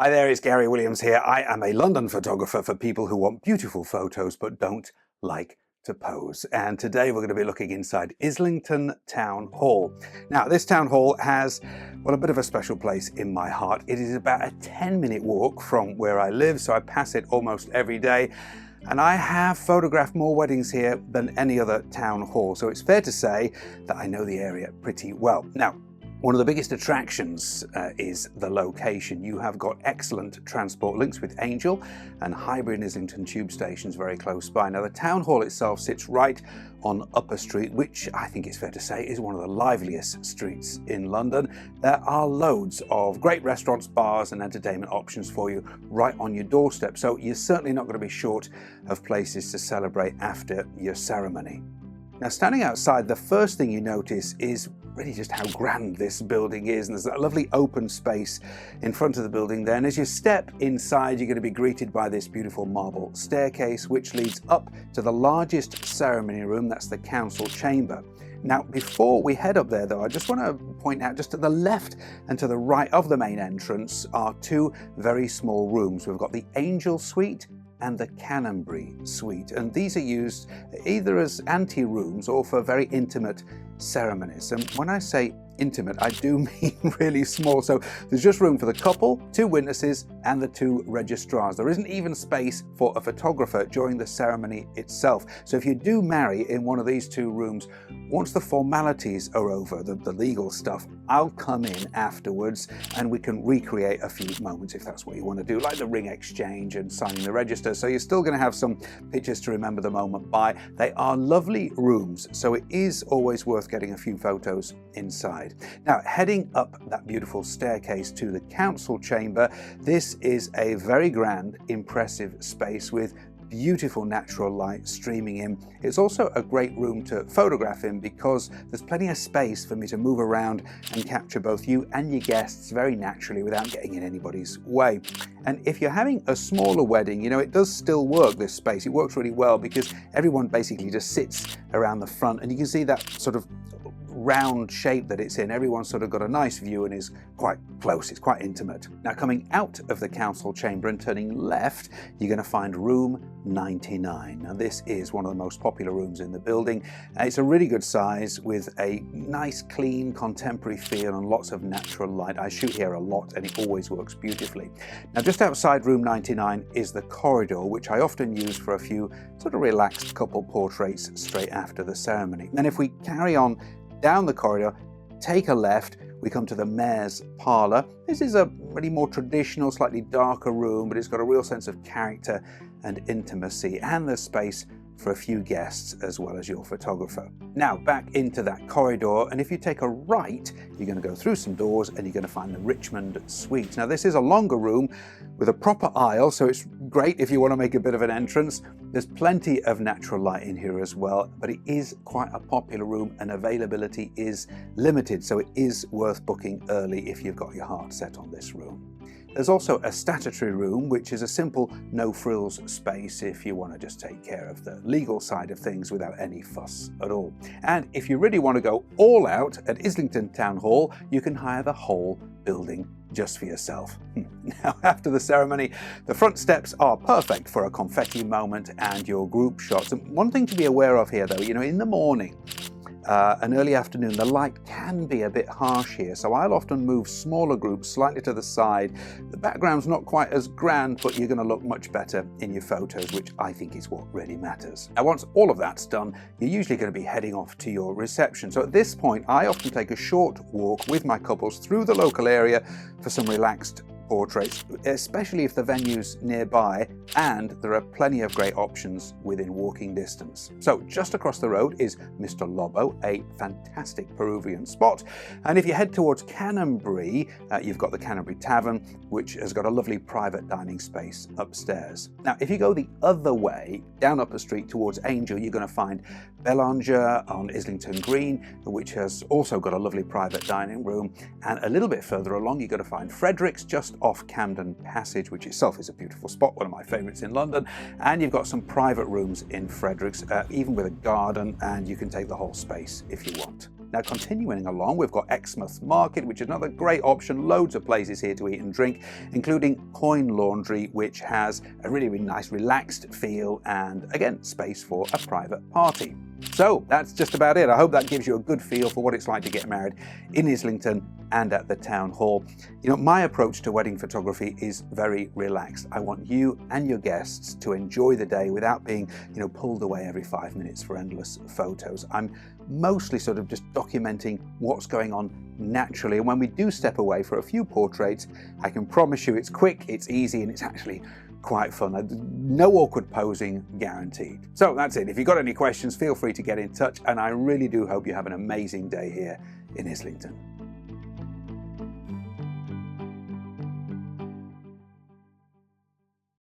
Hi there, it's Gary Williams here. I am a London photographer for people who want beautiful photos but don't like to pose. And today we're going to be looking inside Islington Town Hall. Now, this town hall has, well, a bit of a special place in my heart. It is about a 10-minute walk from where I live, so I pass it almost every day. And I have photographed more weddings here than any other town hall, so it's fair to say that I know the area pretty well. Now, one of the biggest attractions is the location. You have got excellent transport links with Angel and Highbury and Islington tube stations very close by. Now, the town hall itself sits right on Upper Street, which I think it's fair to say is one of the liveliest streets in London. There are loads of great restaurants, bars and entertainment options for you right on your doorstep, so you're certainly not going to be short of places to celebrate after your ceremony. Now, standing outside, the first thing you notice is really just how grand this building is, and there's that lovely open space in front of the building there. And as you step inside, you're going to be greeted by this beautiful marble staircase which leads up to the largest ceremony room. That's the council chamber. Now, before we head up there though, I just want to point out just to the left and to the right of the main entrance are two very small rooms. We've got the Angel Suite and the Canonbury Suite, and these are used either as ante-rooms or for very intimate ceremonies. And when I say intimate, I do mean really small. So there's just room for the couple, two witnesses and the two registrars. There isn't even space for a photographer during the ceremony itself. So if you do marry in one of these two rooms, once the formalities are over, the legal stuff, I'll come in afterwards and we can recreate a few moments if that's what you want to do, like the ring exchange and signing the register. So you're still going to have some pictures to remember the moment by. They are lovely rooms, so it is always worth getting a few photos inside. Now, heading up that beautiful staircase to the council chamber, this is a very grand, impressive space with beautiful natural light streaming in. It's also a great room to photograph in because there's plenty of space for me to move around and capture both you and your guests very naturally without getting in anybody's way. And if you're having a smaller wedding, you know, it does still work, this space. It works really well because everyone basically just sits around the front and you can see that sort of round shape that it's in. Everyone's sort of got a nice view and is quite close, it's quite intimate. Now, coming out of the council chamber and turning left, you're going to find room 99. Now, this is one of the most popular rooms in the building. It's a really good size with a nice, clean, contemporary feel and lots of natural light. I shoot here a lot and it always works beautifully. Now, just outside room 99 is the corridor, which I often use for a few sort of relaxed couple portraits straight after the ceremony. Then if we carry on down the corridor, take a left, we come to the mayor's parlour. This is a really more traditional, slightly darker room, but it's got a real sense of character and intimacy, and there's space for a few guests as well as your photographer. Now, back into that corridor, and if you take a right, you're going to go through some doors and you're going to find the Richmond Suite. Now, this is a longer room with a proper aisle, so it's great if you want to make a bit of an entrance. There's plenty of natural light in here as well, but it is quite a popular room and availability is limited, so it is worth booking early if you've got your heart set on this room. There's also a statutory room, which is a simple no-frills space if you want to just take care of the legal side of things without any fuss at all. And if you really want to go all out at Islington Town Hall, you can hire the whole building just for yourself. Now, after the ceremony, the front steps are perfect for a confetti moment and your group shots. And one thing to be aware of here, though, you know, in the morning, and early afternoon, the light can be a bit harsh here, so I'll often move smaller groups slightly to the side. The background's not quite as grand, but you're going to look much better in your photos, which I think is what really matters. Now, once all of that's done, you're usually going to be heading off to your reception. So at this point, I often take a short walk with my couples through the local area for some relaxed portraits, especially if the venue's nearby and there are plenty of great options within walking distance. So just across the road is Mr. Lobo, a fantastic Peruvian spot. And if you head towards Canonbury, you've got the Canonbury Tavern, which has got a lovely private dining space upstairs. Now, if you go the other way, down up the street towards Angel, you're going to find Belanger on Islington Green, which has also got a lovely private dining room. And a little bit further along, you're going to find Frederick's just off Camden Passage, which itself is a beautiful spot, one of my favourites in London. And you've got some private rooms in Frederick's, even with a garden, and you can take the whole space if you want. Now, continuing along, we've got Exmouth Market, which is another great option. Loads of places here to eat and drink, including Coin Laundry, which has a really, really nice relaxed feel and, again, space for a private party. So that's just about it. I hope that gives you a good feel for what it's like to get married in Islington and at the town hall. You know, my approach to wedding photography is very relaxed. I want you and your guests to enjoy the day without being, pulled away every 5 minutes for endless photos. I'm mostly sort of just documenting what's going on naturally. And when we do step away for a few portraits, I can promise you it's quick, it's easy, and it's actually quite fun. No awkward posing guaranteed. So that's it. If you've got any questions, feel free to get in touch, and I really do hope you have an amazing day here in Islington.